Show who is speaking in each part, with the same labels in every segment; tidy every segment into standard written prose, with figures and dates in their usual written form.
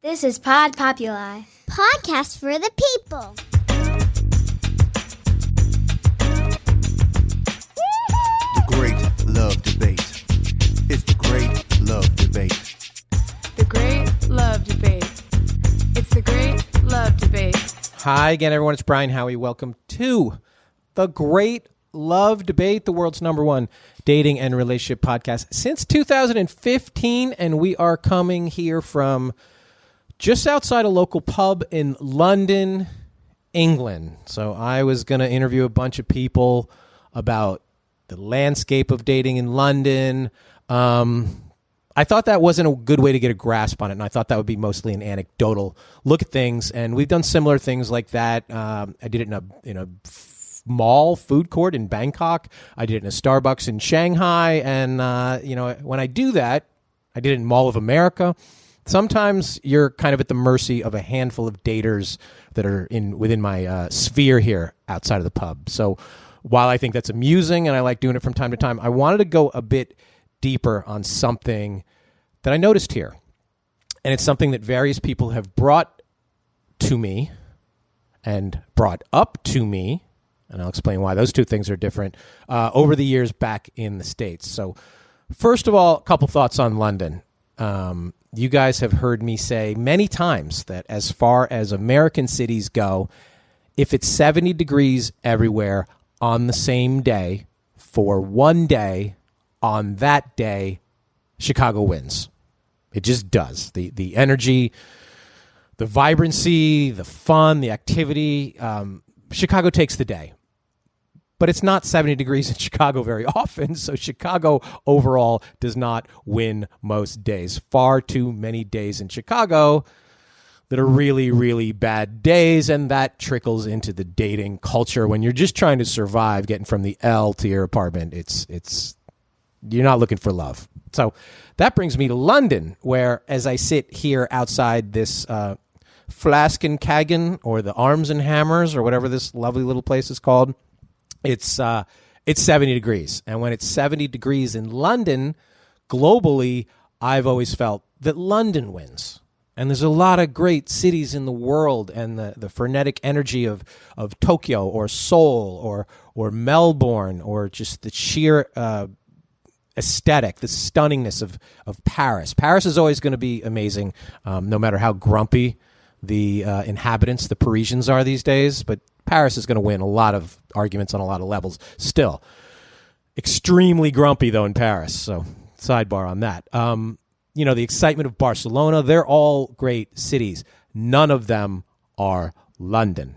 Speaker 1: This is Pod Populi.
Speaker 2: Podcast for the people.
Speaker 3: The Great Love Debate. It's the Great Love Debate.
Speaker 4: The Great Love Debate. It's the Great Love Debate.
Speaker 5: Hi again, everyone. It's Brian Howie. Welcome to the Great Love Debate, the world's #1 dating and relationship podcast since 2015. And we are coming here from just outside a local pub in London, England. So I was going to interview a bunch of people about the landscape of dating in London. I thought that wasn't a good way to get a grasp on it, and I thought that would be mostly an anecdotal look at things. And we've done similar things like that. I did it in a mall food court in Bangkok. I did it in a Starbucks in Shanghai. And when I do that, I did it in Mall of America. Sometimes you're kind of at the mercy of a handful of daters that are within my sphere here outside of the pub. So while I think that's amusing and I like doing it from time to time, I wanted to go a bit deeper on something that I noticed here. And it's something that various people have brought to me and brought up to me, and I'll explain why those two things are different, over the years back in the States. So first of all, a couple thoughts on London. You guys have heard me say many times that as far as American cities go, if it's 70 degrees everywhere on the same day for one day, on that day, Chicago wins. It just does. The energy, the vibrancy, the fun, the activity, Chicago takes the day. But it's not 70 degrees in Chicago very often, so Chicago overall does not win most days. Far too many days in Chicago that are really, really bad days, and that trickles into the dating culture. When you're just trying to survive, getting from the L to your apartment, it's you're not looking for love. So that brings me to London, where as I sit here outside this Flaskenkagen, or the Arms and Hammers, or whatever this lovely little place is called, it's 70 degrees. And when it's 70 degrees in London, globally, I've always felt that London wins. And there's a lot of great cities in the world, and the frenetic energy of Tokyo or Seoul or Melbourne, or just the sheer aesthetic, the stunningness of Paris. Paris is always going to be amazing, no matter how grumpy the inhabitants, the Parisians, are these days. But Paris is going to win a lot of arguments on a lot of levels. Still, extremely grumpy, though, in Paris. So sidebar on that. The excitement of Barcelona, they're all great cities. None of them are London.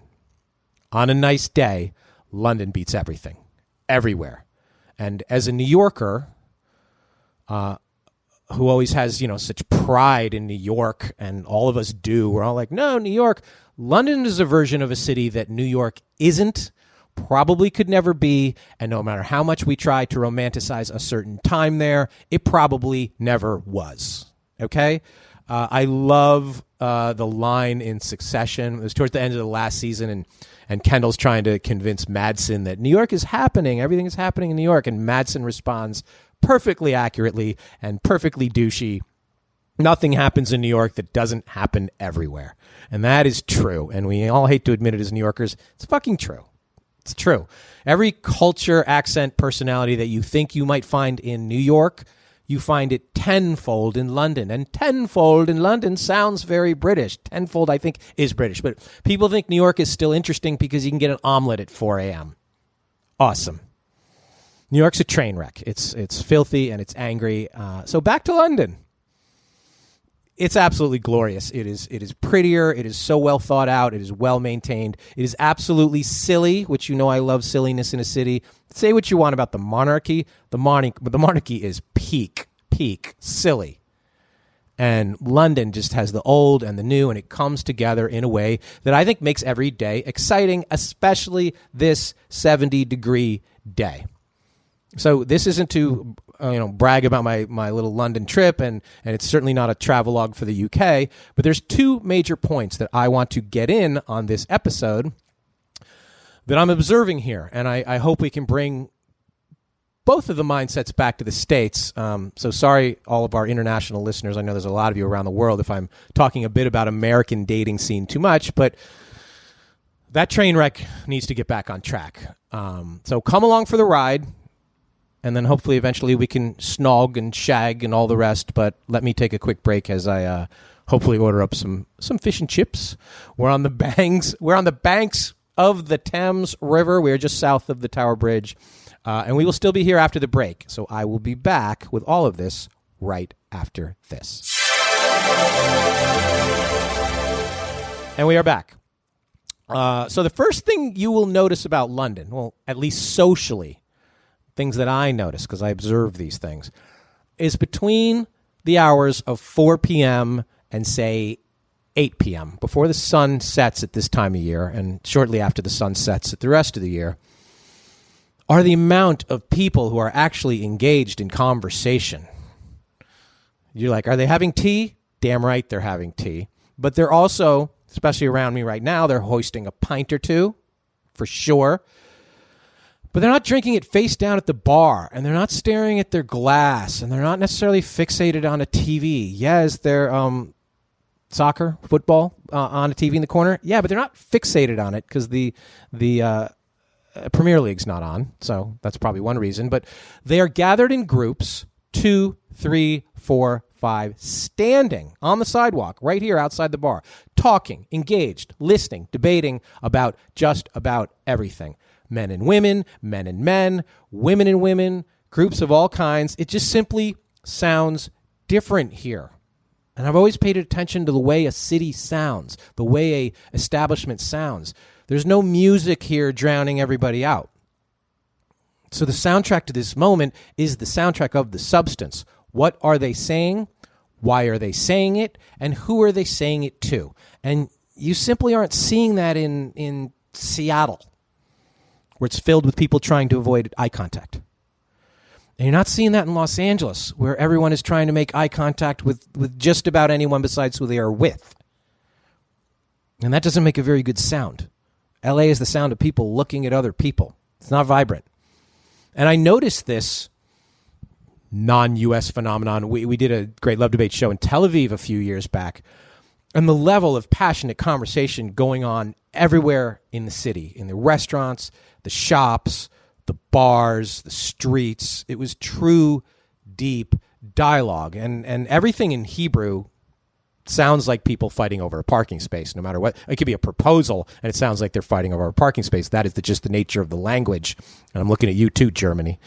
Speaker 5: On a nice day, London beats everything, everywhere. And as a New Yorker, who always has, such pride in New York, and all of us do, we're all like, no, New York. London is a version of a city that New York isn't, probably could never be, and no matter how much we try to romanticize a certain time there, it probably never was. Okay? I love the line in Succession. It was towards the end of the last season, and Kendall's trying to convince Madsen that New York is happening. Everything is happening in New York. And Madsen responds perfectly accurately and perfectly douchey. Nothing happens in New York that doesn't happen everywhere. And that is true. And we all hate to admit it as New Yorkers. It's fucking true. It's true. Every culture, accent, personality that you think you might find in New York, you find it tenfold in London. And tenfold in London sounds very British. Tenfold, I think, is British. But people think New York is still interesting because you can get an omelet at 4 a.m. Awesome. New York's a train wreck. It's filthy and it's angry. So back to London. It's absolutely glorious. It is prettier. It is so well thought out. It is well maintained. It is absolutely silly, which I love silliness in a city. Say what you want about the monarchy. The monarchy is peak silly. And London just has the old and the new, and it comes together in a way that I think makes every day exciting, especially this 70-degree day. So this isn't to brag about my little London trip, and it's certainly not a travelogue for the UK, but there's two major points that I want to get in on this episode that I'm observing here, and I hope we can bring both of the mindsets back to the States. So sorry, all of our international listeners. I know there's a lot of you around the world if I'm talking a bit about American dating scene too much, but that train wreck needs to get back on track. So come along for the ride, and then hopefully eventually we can snog and shag and all the rest. But let me take a quick break as I hopefully order up some fish and chips. We're on the banks of the Thames River. We're just south of the Tower Bridge. And we will still be here after the break. So I will be back with all of this right after this. And we are back. So the first thing you will notice about London, well, at least socially, things that I notice because I observe these things, is between the hours of 4 p.m. and, say, 8 p.m., before the sun sets at this time of year and shortly after the sun sets at the rest of the year, are the amount of people who are actually engaged in conversation. You're like, are they having tea? Damn right they're having tea. But they're also, especially around me right now, they're hoisting a pint or two, for sure. But they're not drinking it face down at the bar, and they're not staring at their glass, and they're not necessarily fixated on a TV. Yes, they're soccer, football on a TV in the corner. Yeah, but they're not fixated on it because the Premier League's not on, so that's probably one reason. But they are gathered in groups, 2, 3, 4, 5, standing on the sidewalk right here outside the bar, talking, engaged, listening, debating about just about everything. Men and women, men and men, women and women, groups of all kinds. It just simply sounds different here. And I've always paid attention to the way a city sounds, the way a establishment sounds. There's no music here drowning everybody out. So the soundtrack to this moment is the soundtrack of the substance. What are they saying? Why are they saying it? And who are they saying it to? And you simply aren't seeing that in Seattle, where it's filled with people trying to avoid eye contact. And you're not seeing that in Los Angeles, where everyone is trying to make eye contact with just about anyone besides who they are with. And that doesn't make a very good sound. LA is the sound of people looking at other people. It's not vibrant. And I noticed this non-U.S. phenomenon. We did a Great Love Debate show in Tel Aviv a few years back. And the level of passionate conversation going on everywhere in the city, in the restaurants, the shops, the bars, the streets. It was true, deep dialogue. And everything in Hebrew sounds like people fighting over a parking space, no matter what. It could be a proposal, and it sounds like they're fighting over a parking space. That is just the nature of the language. And I'm looking at you too, Germany.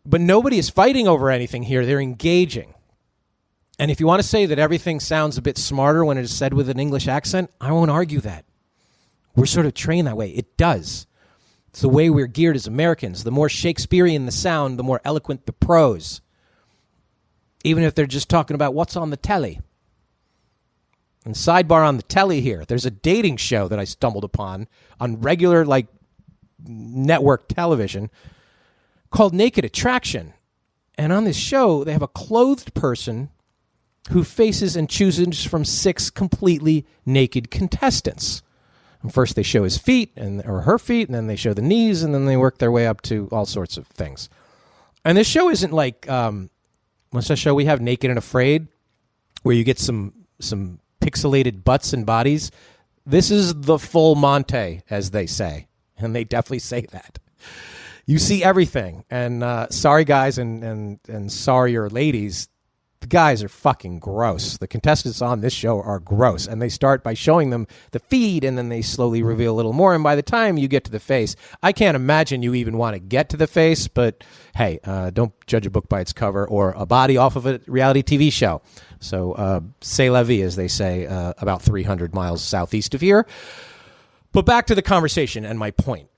Speaker 5: But nobody is fighting over anything here. They're engaging. And if you want to say that everything sounds a bit smarter when it is said with an English accent, I won't argue that. We're sort of trained that way. It does. It's the way we're geared as Americans. The more Shakespearean the sound, the more eloquent the prose. Even if they're just talking about what's on the telly. And sidebar on the telly here, there's a dating show that I stumbled upon on regular network television called Naked Attraction. And on this show, they have a clothed person who faces and chooses from 6 completely naked contestants. And first they show his feet or her feet, and then they show the knees, and then they work their way up to all sorts of things. And this show isn't like what's that show we have, Naked and Afraid, where you get some pixelated butts and bodies. This is the full Monte, as they say. And they definitely say that. You see everything. And sorry, guys, and sorrier ladies, the guys are fucking gross. The contestants on this show are gross. And they start by showing them the feed, and then they slowly reveal a little more. And by the time you get to the face, I can't imagine you even want to get to the face. But hey, don't judge a book by its cover or a body off of a reality TV show. So c'est la vie, as they say, about 300 miles southeast of here. But back to the conversation and my point.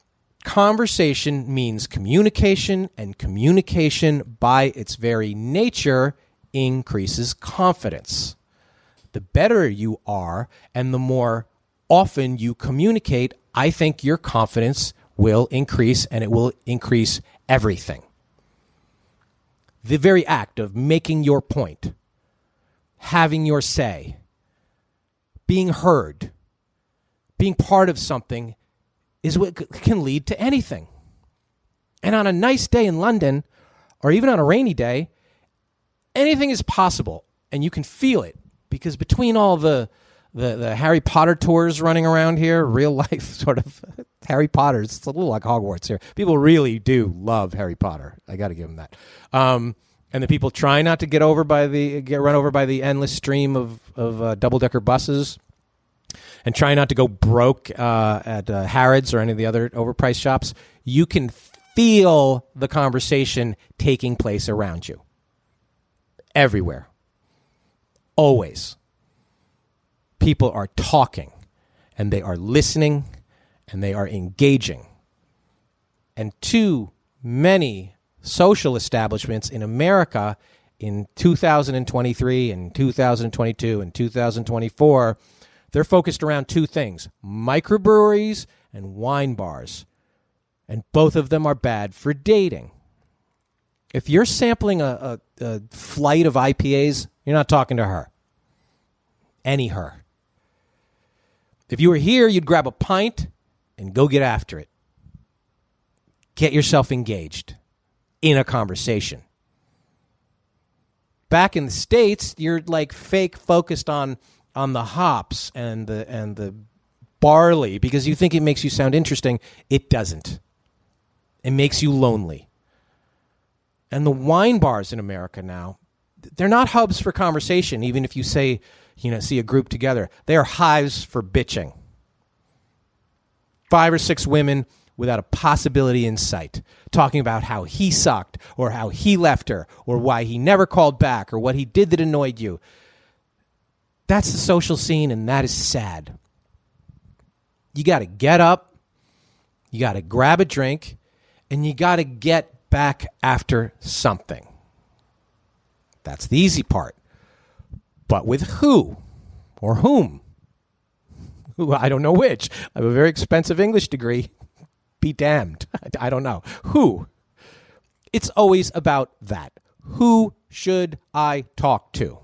Speaker 5: Conversation means communication, and communication by its very nature increases confidence. The better you are and the more often you communicate, I think your confidence will increase, and it will increase everything. The very act of making your point, having your say, being heard, being part of something is what can lead to anything. And on a nice day in London, or even on a rainy day, anything is possible, and you can feel it, because between all the Harry Potter tours running around here, real life sort of Harry Potters, it's a little like Hogwarts here. People really do love Harry Potter. I got to give them that. And the people try not to get run over by the endless stream of double-decker buses, and try not to go broke at Harrods or any of the other overpriced shops. You can feel the conversation taking place around you. Everywhere. Always. People are talking, and they are listening, and they are engaging. And too many social establishments in America in 2023 and 2022 and 2024, they're focused around two things: microbreweries and wine bars. And both of them are bad for dating. If you're sampling a flight of IPAs, you're not talking to her. Any her. If you were here, you'd grab a pint and go get after it. Get yourself engaged in a conversation. Back in the States, you're like fake focused on the hops and the barley because you think it makes you sound interesting. It doesn't. It makes you lonely. And the wine bars in America now, they're not hubs for conversation, even if you say, see a group together. They are hives for bitching. 5 or 6 women without a possibility in sight, talking about how he sucked, or how he left her, or why he never called back, or what he did that annoyed you. That's the social scene, and that is sad. You got to get up, you got to grab a drink, and you got to get back after something. That's the easy part. But with who or whom? I don't know which. I have a very expensive English degree. Be damned. I don't know. Who? It's always about that. Who should I talk to?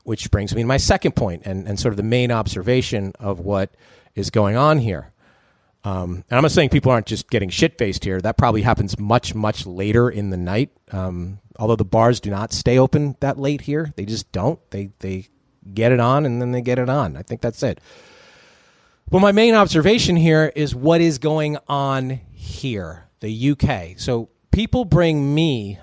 Speaker 5: Which brings me to my second point and sort of the main observation of what is going on here. And I'm not saying people aren't just getting shit-faced here. That probably happens much, much later in the night. Although the bars do not stay open that late here. They just don't. They get it on, and then they get it on. I think that's it. But my main observation here is what is going on here, the UK. So people bring me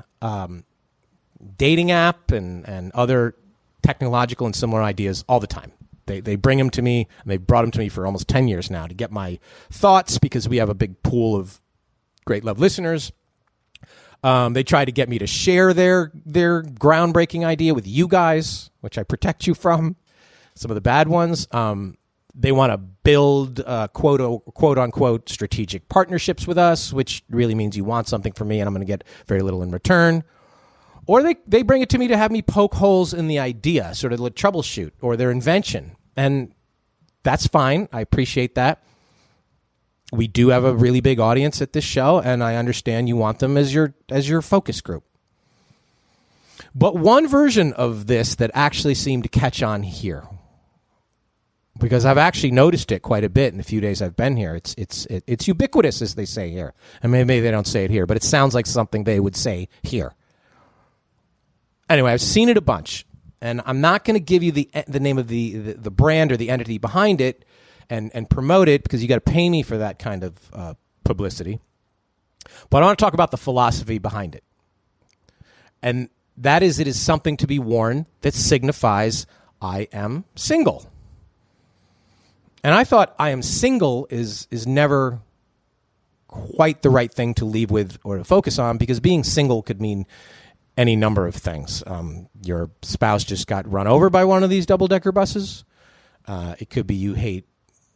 Speaker 5: dating app and other technological and similar ideas all the time. They bring them to me, and they've brought them to me for almost 10 years now to get my thoughts because we have a big pool of Great Love listeners. They try to get me to share their groundbreaking idea with you guys, which I protect you from, some of the bad ones. They want to build quote unquote strategic partnerships with us, which really means you want something from me and I'm going to get very little in return. Or they bring it to me to have me poke holes in the idea, sort of troubleshoot, or their invention. And that's fine. I appreciate that. We do have a really big audience at this show, and I understand you want them as your focus group. But one version of this that actually seemed to catch on here, because I've actually noticed it quite a bit in the few days I've been here. It's ubiquitous, as they say here. And maybe they don't say it here, but it sounds like something they would say here. Anyway, I've seen it a bunch, and I'm not going to give you the name of the brand or the entity behind it and promote it because you got to pay me for that kind of publicity. But I want to talk about the philosophy behind it. And that is, it is something to be worn that signifies I am single. And I thought I am single is never quite the right thing to leave with or to focus on, because being single could mean any number of things. Your spouse just got run over by one of these double-decker buses. It could be you hate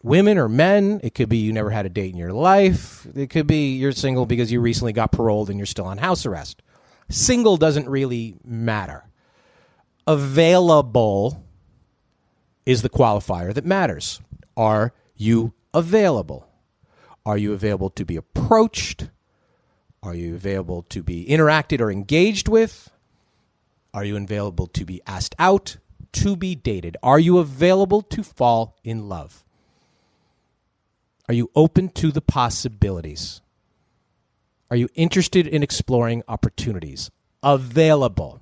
Speaker 5: women or men. It could be you never had a date in your life. It could be you're single because you recently got paroled and you're still on house arrest. Single doesn't really matter. Available is the qualifier that matters. Are you available? Are you available to be approached? Are you available to be interacted or engaged with? Are you available to be asked out, to be dated? Are you available to fall in love? Are you open to the possibilities? Are you interested in exploring opportunities? Available.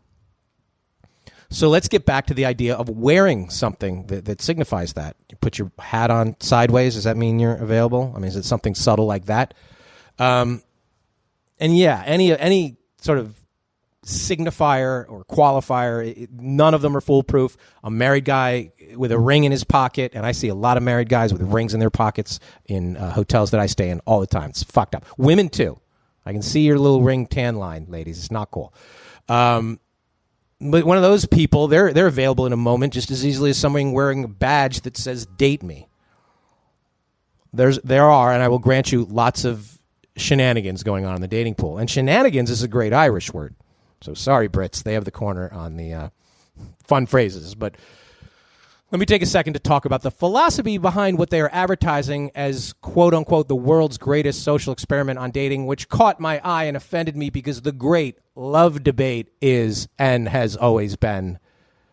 Speaker 5: So let's get back to the idea of wearing something that signifies that. You put your hat on sideways. Does that mean you're available? I mean, is it something subtle like that? And yeah, any sort of signifier or qualifier, none of them are foolproof. A married guy with a ring in his pocket, and I see a lot of married guys with rings in their pockets in hotels that I stay in all the time. It's fucked up. Women too. I can see your little ring tan line, ladies. It's not cool. But one of those people, they're available in a moment just as easily as someone wearing a badge that says "date me." There are, and I will grant you, lots of shenanigans going on in the dating pool. And shenanigans is a great Irish word. So sorry, Brits, they have the corner on the fun phrases. But let me take a second to talk about the philosophy behind what they are advertising as, quote unquote, the world's greatest social experiment on dating, which caught my eye and offended me because the great love debate is and has always been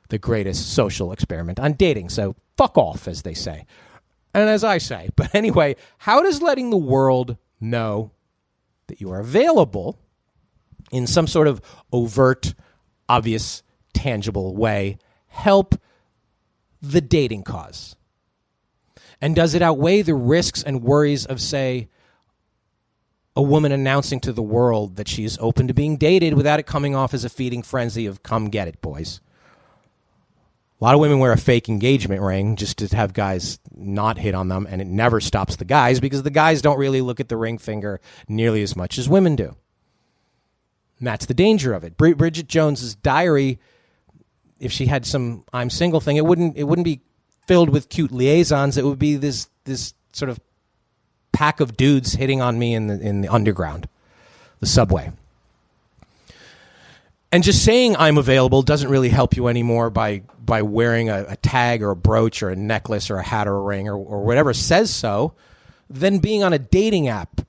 Speaker 5: the greatest social experiment on dating. So fuck off, as they say. And as I say. But anyway, how does letting the world know that you are available in some sort of overt, obvious, tangible way help the dating cause? And does it outweigh the risks and worries of, say, a woman announcing to the world that she is open to being dated without it coming off as a feeding frenzy of come get it, boys? A lot of women wear a fake engagement ring just to have guys not hit on them, and it never stops the guys because the guys don't really look at the ring finger nearly as much as women do. And that's the danger of it. Bridget Jones's diary, if she had some I'm single thing, it wouldn't be filled with cute liaisons. It would be this sort of pack of dudes hitting on me in the underground, the subway. And just saying I'm available doesn't really help you anymore by wearing a tag or a brooch or a necklace or a hat or a ring or whatever says so, than being on a dating app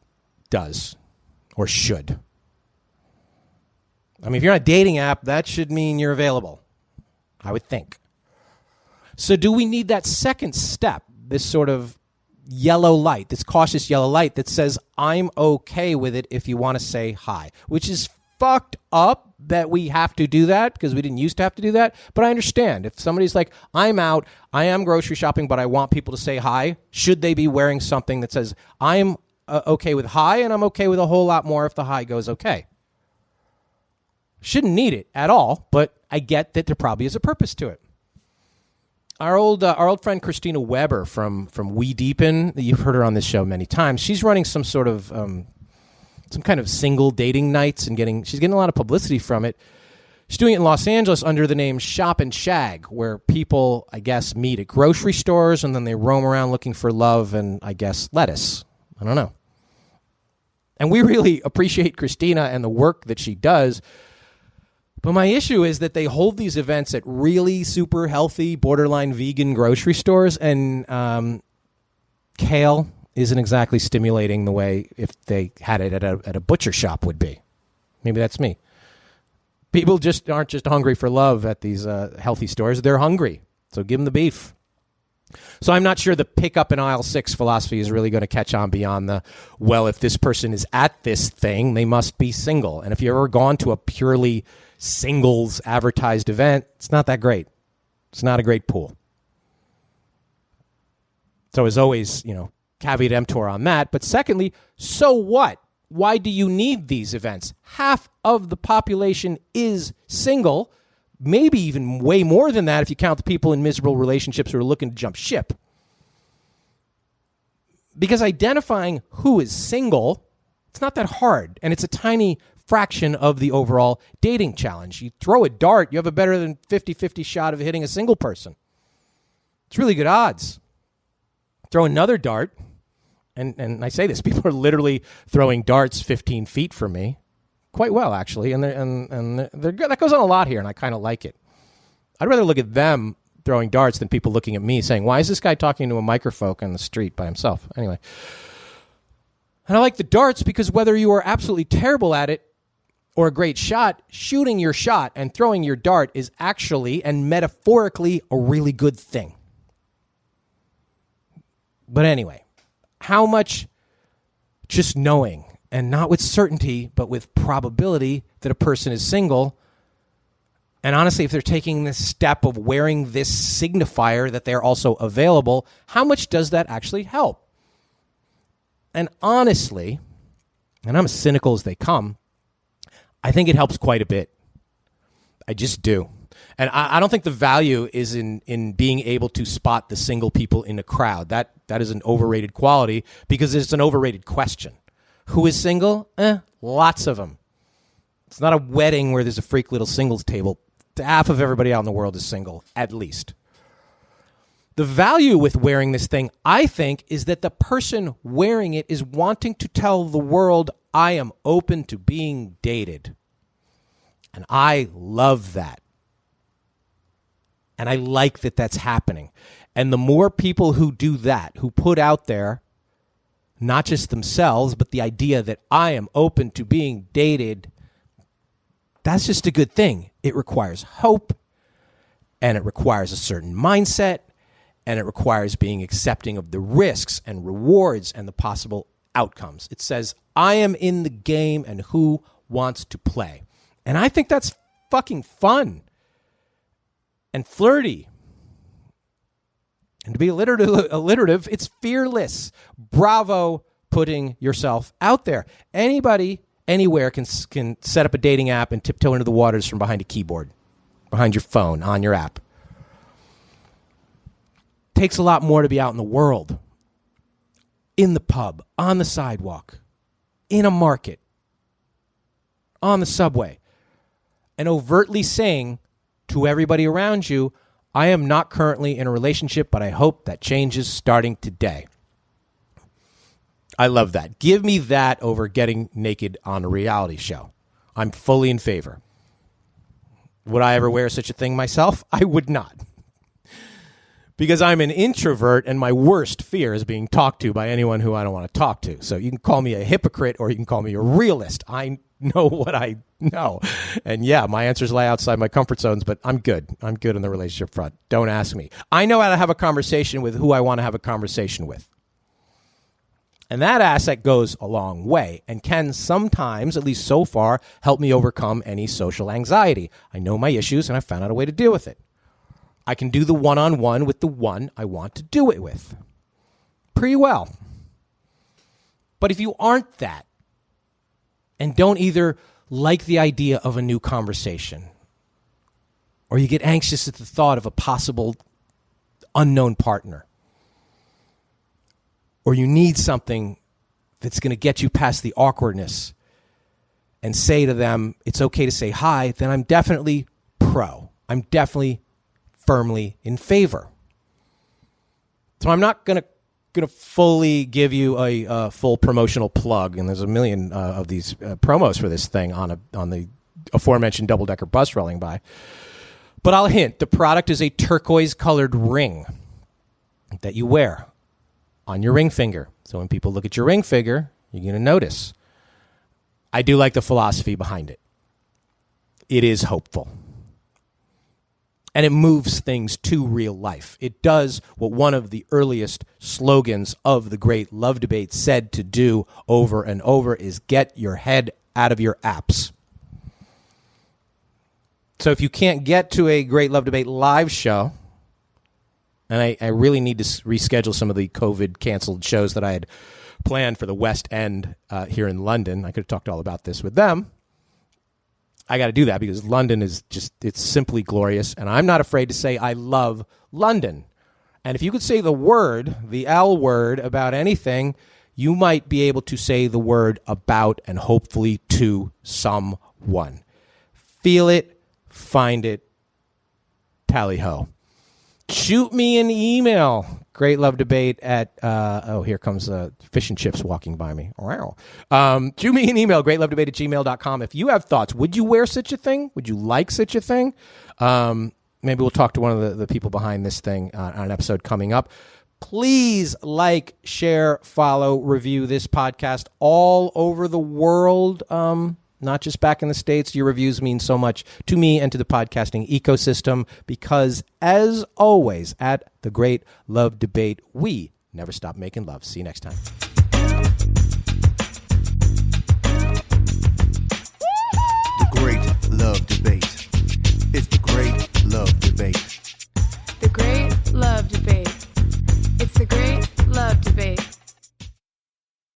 Speaker 5: does or should. I mean, if you're on a dating app, that should mean you're available, I would think. So do we need that second step, this sort of yellow light, this cautious yellow light that says, I'm okay with it if you want to say hi, which is fucked up that we have to do that because we didn't used to have to do that. But I understand if somebody's like, I'm out, I am grocery shopping, but I want people to say hi. Should they be wearing something that says, I'm okay with hi and I'm okay with a whole lot more if the hi goes okay? Shouldn't need it at all, but I get that there probably is a purpose to it. Our old friend Christina Weber from We Deepen, you've heard her on this show many times. She's running some sort of some kind of single dating nights and she's getting a lot of publicity from it. She's doing it in Los Angeles under the name Shop and Shag, where people, I guess, meet at grocery stores and then they roam around looking for love and, I guess, lettuce. I don't know. And we really appreciate Christina and the work that she does. But my issue is that they hold these events at really super healthy, borderline vegan grocery stores, and kale isn't exactly stimulating the way if they had it at a butcher shop would be. Maybe that's me. People just aren't just hungry for love at these healthy stores. They're hungry, so give them the beef. So I'm not sure the pick up in aisle 6 philosophy is really going to catch on beyond the, well, if this person is at this thing, they must be single. And if you've ever gone to a purely singles advertised event, it's not that great. It's not a great pool. So as always, caveat emptor on that. But secondly, so what? Why do you need these events? Half of the population is single, maybe even way more than that if you count the people in miserable relationships who are looking to jump ship. Because identifying who is single, it's not that hard, and it's a tiny fraction of the overall dating challenge. You throw a dart, you have a better than 50-50 shot of hitting a single person. It's really good odds. Throw another dart, and I say this, people are literally throwing darts 15 feet from me. Quite well, actually, and they're good. That goes on a lot here, and I kind of like it. I'd rather look at them throwing darts than people looking at me saying, why is this guy talking to a microphone on the street by himself? Anyway. And I like the darts because whether you are absolutely terrible at it or a great shot, shooting your shot and throwing your dart is actually and metaphorically a really good thing. But anyway, how much just knowing and not with certainty, but with probability that a person is single. And honestly, if they're taking this step of wearing this signifier that they're also available, how much does that actually help? And honestly, and I'm as cynical as they come, I think it helps quite a bit. I just do. And I don't think the value is in being able to spot the single people in a crowd. That is an overrated quality because it's an overrated question. Who is single? Lots of them. It's not a wedding where there's a freak little singles table. Half of everybody out in the world is single, at least. The value with wearing this thing, I think, is that the person wearing it is wanting to tell the world, I am open to being dated. And I love that. And I like that that's happening. And the more people who do that, who put out there, not just themselves, but the idea that I am open to being dated, that's just a good thing. It requires hope, and it requires a certain mindset, and it requires being accepting of the risks and rewards and the possible outcomes. It says, I am in the game, and who wants to play? And I think that's fucking fun and flirty. And to be alliterative, it's fearless. Bravo, putting yourself out there. Anybody, anywhere can set up a dating app and tiptoe into the waters from behind a keyboard, behind your phone, on your app. Takes a lot more to be out in the world, in the pub, on the sidewalk, in a market, on the subway, and overtly saying to everybody around you, I am not currently in a relationship, but I hope that changes starting today. I love that. Give me that over getting naked on a reality show. I'm fully in favor. Would I ever wear such a thing myself? I would not. Because I'm an introvert and my worst fear is being talked to by anyone who I don't want to talk to. So you can call me a hypocrite or you can call me a realist. I know what I know. And yeah, my answers lie outside my comfort zones, but I'm good. I'm good on the relationship front. Don't ask me. I know how to have a conversation with who I want to have a conversation with. And that asset goes a long way and can sometimes, at least so far, help me overcome any social anxiety. I know my issues and I found out a way to deal with it. I can do the one-on-one with the one I want to do it with pretty well. But if you aren't that and don't either like the idea of a new conversation or you get anxious at the thought of a possible unknown partner or you need something that's going to get you past the awkwardness and say to them, it's okay to say hi, then I'm definitely pro. I'm definitely firmly in favor. So I'm not going to fully give you a full promotional plug, and there's a million of these promos for this thing on the aforementioned double-decker bus rolling by. But I'll hint, the product is a turquoise-colored ring that you wear on your ring finger. So when people look at your ring finger, you're going to notice. I do like the philosophy behind it. It is hopeful. And it moves things to real life. It does what one of the earliest slogans of the great love debate said to do over and over is get your head out of your apps. So if you can't get to a Great Love Debate live show, and I really need to reschedule some of the COVID canceled shows that I had planned for the West End here in London. I could have talked all about this with them. I got to do that because London is just, it's simply glorious. And I'm not afraid to say I love London. And if you could say the word, the L word, about anything, you might be able to say the word about and hopefully to someone. Feel it, find it, tally-ho. Shoot me an email. Great Love Debate at, here comes fish and chips walking by me. Wow. Shoot me an email, greatlovedebate@gmail.com. If you have thoughts, would you wear such a thing? Would you like such a thing? Maybe we'll talk to one of the people behind this thing on an episode coming up. Please like, share, follow, review this podcast all over the world. Not just back in the States. Your reviews mean so much to me and to the podcasting ecosystem because, as always, at the Great Love Debate, we never stop making love. See you next time.
Speaker 3: great love debate.
Speaker 4: The Great Love Debate.